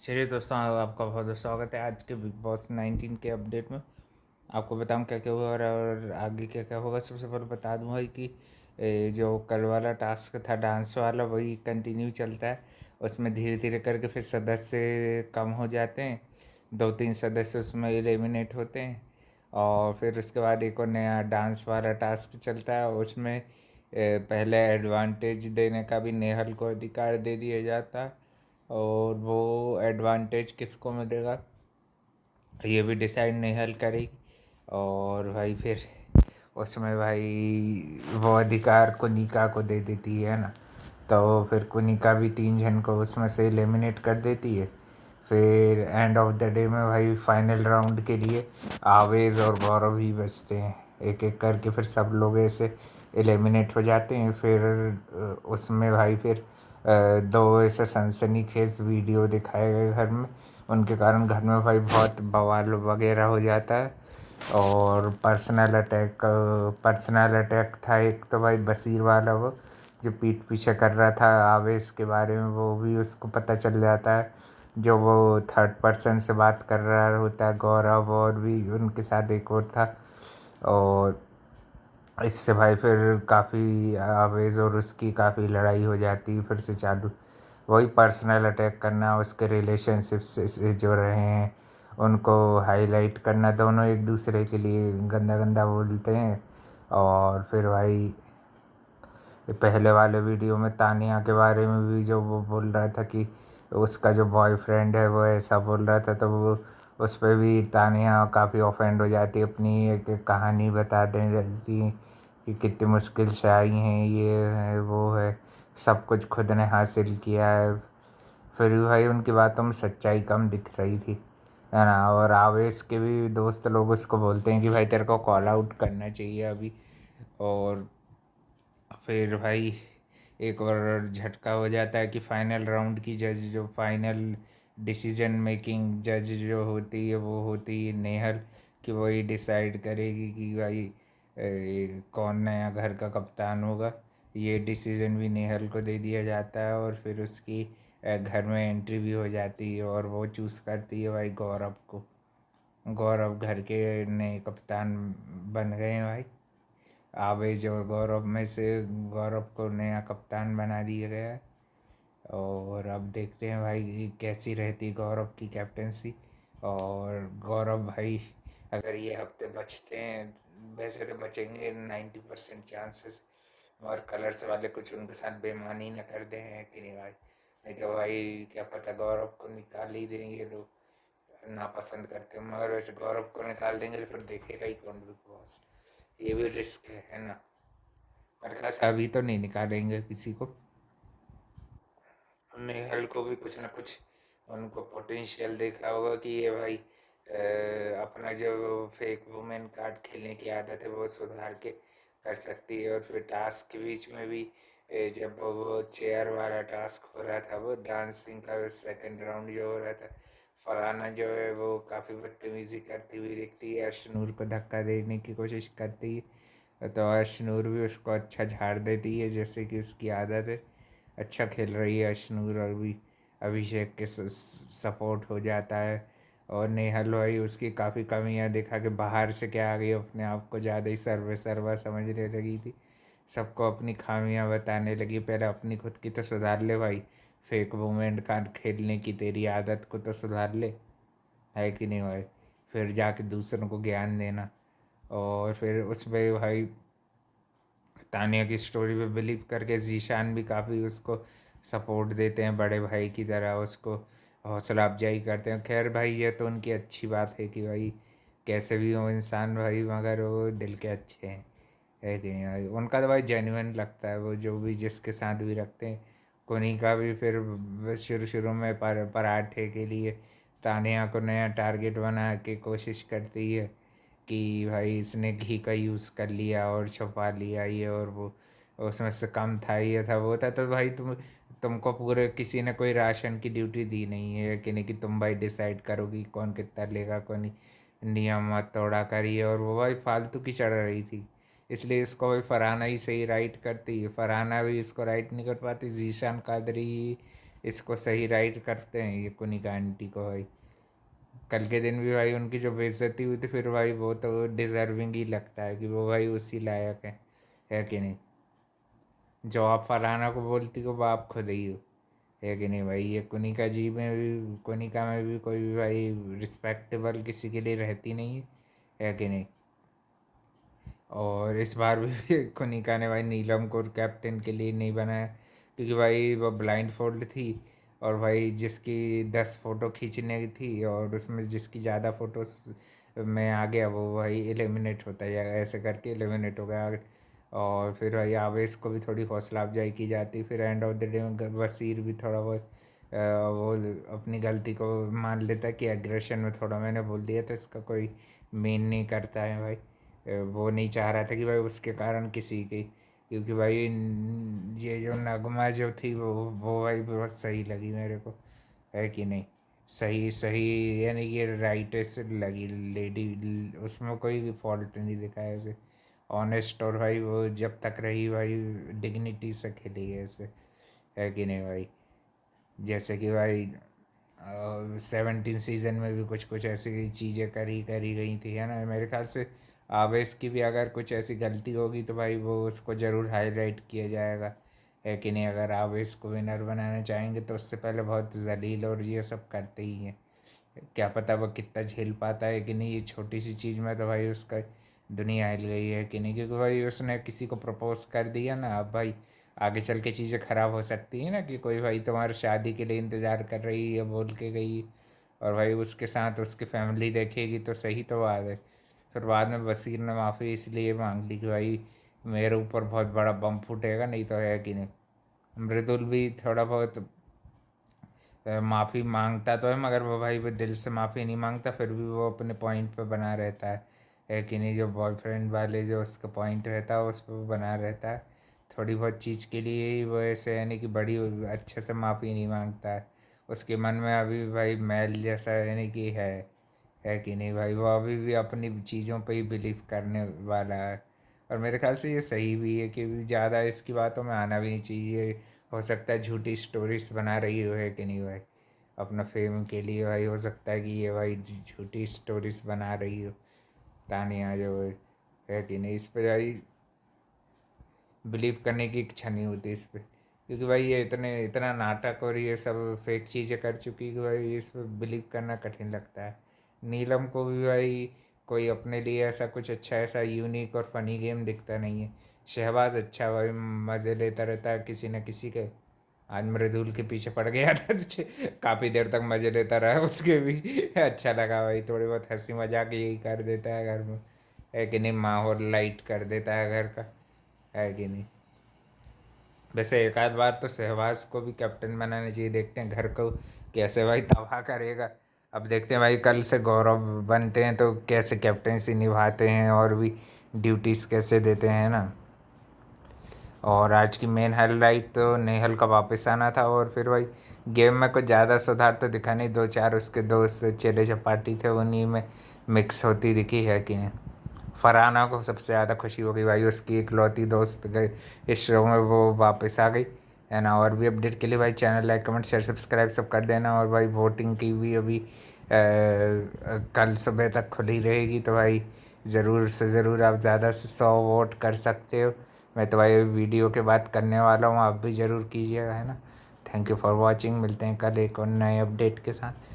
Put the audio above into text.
चलिए दोस्तों, आपका बहुत बहुत स्वागत है आज के बिग बॉस 19 के अपडेट में। आपको बताऊं क्या क्या हुआ और आगे क्या क्या होगा। सबसे पहले बता दूं भाई कि जो कल वाला टास्क था डांस वाला वही कंटिन्यू चलता है। उसमें धीरे धीरे करके फिर सदस्य कम हो जाते हैं, दो तीन सदस्य उसमें एलिमिनेट होते हैं। और फिर उसके बाद एक और नया डांस वाला टास्क चलता है। उसमें पहले एडवांटेज देने का भी नेहल को अधिकार दे दिया जाता है, और वो एडवांटेज किसको मिलेगा ये भी डिसाइड नेहल करेगी। और भाई फिर उसमें भाई वो अधिकार कुनिका को दे देती है ना, तो फिर कुनिका भी तीन जन को उसमें से एलिमिनेट कर देती है। फिर एंड ऑफ द डे में भाई फाइनल राउंड के लिए आवेज और गौरव ही बचते हैं। एक एक करके फिर सब लोग ऐसे एलिमिनेट हो जाते हैं। फिर उसमें भाई फिर दो ऐसे सनसनीखेज वीडियो दिखाए गए घर में। उनके कारण घर में भाई बहुत बवाल वगैरह हो जाता है। और पर्सनल अटैक था एक तो भाई बशीर वाला, वो जो पीठ पीछे कर रहा था आवेश के बारे में, वो भी उसको पता चल जाता है। जो वो थर्ड पर्सन से बात कर रहा होता है गौरव, और भी उनके साथ एक और था। और इससे भाई फिर काफ़ी आवेश और उसकी काफ़ी लड़ाई हो जाती है फिर से चालू। वही पर्सनल अटैक करना, उसके रिलेशनशिप से जो रहे हैं उनको हाईलाइट करना, दोनों एक दूसरे के लिए गंदा गंदा बोलते हैं। और फिर भाई पहले वाले वीडियो में तानिया के बारे में भी जो वो बोल रहा था कि उसका जो बॉयफ्रेंड है वो ऐसा बोल रहा था, तो वो उस पर भी तानिया काफ़ी ऑफेंड हो जाती है, अपनी एक एक कहानी बता दें रहती कि कितनी मुश्किल से आई हैं, ये है वो है, सब कुछ खुद ने हासिल किया है। फिर भी भाई उनकी बातों में सच्चाई कम दिख रही थी, है ना। और आवेश के भी दोस्त लोग उसको बोलते हैं कि भाई तेरे को कॉल आउट करना चाहिए अभी। और फिर भाई एक और झटका हो जाता है कि फाइनल राउंड की जज, जो फाइनल डिसीजन मेकिंग जज जो होती है वो होती है नेहल, कि वही डिसाइड करेगी कि भाई कौन नया घर का कप्तान होगा। ये डिसीजन भी नेहल को दे दिया जाता है, और फिर उसकी घर में एंट्री भी हो जाती है, और वो चूज़ करती है भाई गौरव को। गौरव घर के नए कप्तान बन गए हैं भाई। आवेश और गौरव में से गौरव को नया कप्तान बना दिया गया है। और अब देखते हैं भाई कि कैसी रहती गौरव की कैप्टेंसी। और गौरव भाई अगर ये हफ्ते बचते हैं, वैसे तो बचेंगे 90% चांसेस, और कलर्स वाले कुछ उनके साथ बेईमानी न कर दें, है कि नहीं भाई। नहीं तो भाई क्या पता गौरव को निकाल ही देंगे लोग, नापसंद करते हैं। मगर वैसे गौरव को निकाल देंगे तो फिर देखेगा ही कौन बिग बॉस। ये भी रिस्क है ना। पर खास अभी तो नहीं निकालेंगे किसी को। नेहल को भी कुछ ना कुछ उनको पोटेंशियल देखा होगा कि ये भाई अपना जो फेक वुमेन कार्ड खेलने की आदत है वो सुधार के कर सकती है। और फिर टास्क के बीच में भी जब वो चेयर वाला टास्क हो रहा था, वो डांसिंग का सेकंड राउंड जो हो रहा था, फरहाना जो है वो काफ़ी बदतमीज़ी करती हुई दिखती है, अशनूर को धक्का देने की कोशिश करती है, तो अशनूर भी उसको अच्छा झाड़ देती है जैसे कि उसकी आदत है। अच्छा खेल रही है अशनूर, और भी अभिषेक के सपोर्ट हो जाता है। और नेहल भाई उसकी काफ़ी कमियां दिखा के बाहर से क्या आ गई, अपने आप को ज़्यादा ही सर्वे सर्वा समझने लगी थी, सबको अपनी खामियां बताने लगी। पहले अपनी खुद की तो सुधार ले भाई, फेक वुमेन का खेलने की तेरी आदत को तो सुधार ले, है कि नहीं भाई। फिर जाके दूसरों को ज्ञान देना। और फिर उसमें भाई तानिया की स्टोरी पे बिलीव करके जीशान भी काफ़ी उसको सपोर्ट देते हैं, बड़े भाई की तरह उसको हौसला अफजाई करते हैं। खैर भाई ये तो उनकी अच्छी बात है कि भाई कैसे भी हो इंसान भाई, मगर वो दिल के अच्छे हैं, है कि नहीं भाई। उनका तो भाई जेन्युइन लगता है वो जो भी जिसके साथ भी रखते हैं। कोनी का भी फिर शुरू शुरू में पराठे के लिए तानिया को नया टारगेट बना के कोशिश करती है कि भाई इसने घी का यूज़ कर लिया और छुपा लिया ये और वो, उसमें से कम था ये था वो था। तो भाई तुमको पूरे किसी ने कोई राशन की ड्यूटी दी नहीं है कि नहीं, कि तुम भाई डिसाइड करोगी कौन कितना लेगा कौन नहीं। नियम मत तोड़ा करिए, और वो भाई फालतू की चढ़ रही थी, इसलिए इसको भाई फरहाना ही सही राइट करती है। फरहाना भी इसको राइट नहीं कर पाती, जीशान कादरी इसको सही राइट करते हैं ये कुनिका आंटी को भाई। कल के दिन भी भाई उनकी जो बेइज्जती हुई थी, फिर भाई वो तो डिज़र्विंग ही लगता है कि वो भाई उसी लायक है कि नहीं। जो आप फलाना को बोलती हो वो आप खुद ही हो, है कि नहीं भाई। ये कुनिका जी में भी, कुनिका में भी कोई भी भाई रिस्पेक्टेबल किसी के लिए रहती नहीं है कि नहीं। और इस बार भी कुनिका ने भाई नीलम को कैप्टन के लिए नहीं बनाया, क्योंकि भाई वो ब्लाइंड फोल्ड थी। और भाई जिसकी 10 फ़ोटो खींचने की थी और उसमें जिसकी ज़्यादा फ़ोटोज में आ गया वो भाई एलिमिनेट होता है, या ऐसे करके एलिमिनेट हो गया। और फिर भाई आवेश को भी थोड़ी हौसला अफजाई की जाती, फिर एंड ऑफ द डे में वसीर भी थोड़ा बहुत वो अपनी गलती को मान लेता है कि एग्रेशन में थोड़ा मैंने बोल दिया था, इसका कोई मेन नहीं करता है भाई। वो नहीं चाह रहा था कि भाई उसके कारण किसी की, क्योंकि भाई ये जो नगमा जो थी वो भाई बहुत सही लगी मेरे को, है कि नहीं। सही सही यानी कि राइटेस्ट लगी लेडी, उसमें कोई फॉल्ट नहीं दिखा है ऐसे। ऑनेस्ट, और भाई वो जब तक रही भाई डिग्निटी से खेली है ऐसे, है कि नहीं भाई। जैसे कि भाई 17 सीज़न में भी कुछ कुछ ऐसी चीज़ें करी गई थी, है ना। मेरे ख्याल से आवेश की भी अगर कुछ ऐसी गलती होगी तो भाई वो उसको ज़रूर हाईलाइट किया जाएगा, है कि नहीं। अगर आवेश को विनर बनाना चाहेंगे तो उससे पहले बहुत जलील और ये सब करते ही हैं। क्या पता वो कितना झेल पाता है कि नहीं, ये छोटी सी चीज़ में तो भाई उसका दुनिया हिल गई है कि नहीं। क्योंकि भाई उसने किसी को प्रपोज कर दिया ना, अब भाई आगे चल के चीज़ें ख़राब हो सकती है ना, कि कोई भाई तुम्हारी शादी के लिए इंतज़ार कर रही है बोल के गई, और भाई उसके साथ उसकी फैमिली देखेगी तो सही तो बात है। फिर बाद में वसीर ने माफ़ी इसलिए मांग ली कि भाई मेरे ऊपर बहुत बड़ा बम फूटेगा, नहीं तो है कि नहीं। मृदुल भी थोड़ा बहुत माफ़ी मांगता तो है, मगर वो भाई वो दिल से माफ़ी नहीं मांगता, फिर भी वो अपने पॉइंट पे बना रहता है कि नहीं। जो बॉयफ्रेंड वाले जो उसका पॉइंट रहता है उस पर वो बना रहता है। थोड़ी बहुत चीज़ के लिए ही वो ऐसे यानी कि बड़ी अच्छे से माफ़ी नहीं मांगता है। उसके मन में अभी भी भाई मैल जैसा यानी कि है कि नहीं भाई। वो अभी भी अपनी चीज़ों पे ही बिलीव करने वाला है। और मेरे ख्याल से ये सही भी है कि ज़्यादा इसकी बातों में आना भी नहीं चाहिए। हो सकता है झूठी स्टोरीज बना रही हो, है कि नहीं भाई। अपना फेम के लिए भाई हो सकता है कि ये भाई झूठी स्टोरीज बना रही हो तानिया जो है कि नहीं। इस पर भाई बिलीव करने की इच्छा नहीं होती इस पर, क्योंकि भाई ये इतना नाटक और ये सब फेक चीज़ें कर चुकी कि भाई इस पर बिलीव करना कठिन लगता है। नीलम को भी भाई कोई अपने लिए ऐसा कुछ अच्छा ऐसा यूनिक और फनी गेम दिखता नहीं है। शहबाज अच्छा भाई मज़े लेता रहता है किसी न किसी के। आज मृदुल के पीछे पड़ गया था तुझे, काफ़ी देर तक मज़े लेता रहा उसके भी अच्छा लगा भाई। थोड़ी बहुत हंसी मजाक यही कर देता है घर में, है कि नहीं। माहौल लाइट कर देता है घर का, है कि नहीं। वैसे एक आध बार तो सहवाज को भी कैप्टन बनाना चाहिए, देखते हैं घर को कैसे भाई तबाह करेगा। अब देखते हैं भाई कल से गौरव बनते हैं तो कैसे कैप्टनसी निभाते हैं और भी ड्यूटीज़ कैसे देते हैं ना। और आज की मेन हाईलाइट तो नेहल का वापस आना था, और फिर भाई गेम में कुछ ज़्यादा सुधार तो दिखा नहीं। दो चार उसके दोस्त चेले चपाटी थे उन्हीं में मिक्स होती दिखी, है कि नहीं। फरहाना को सबसे ज़्यादा खुशी होगी भाई, उसकी इकलौती दोस्त गई इस शो में वो वापस आ गई, है ना। और भी अपडेट के लिए भाई channel like comment share subscribe सब कर देना। और भाई वोटिंग की भी अभी कल सुबह तक खुली रहेगी, तो भाई ज़रूर से ज़रूर आप ज़्यादा से 100 वोट कर सकते हो। मैं तो भाई वीडियो के बाद करने वाला हूँ, आप भी ज़रूर कीजिएगा, है ना। थैंक यू फॉर वॉचिंग, मिलते हैं कल एक और नए अपडेट के साथ।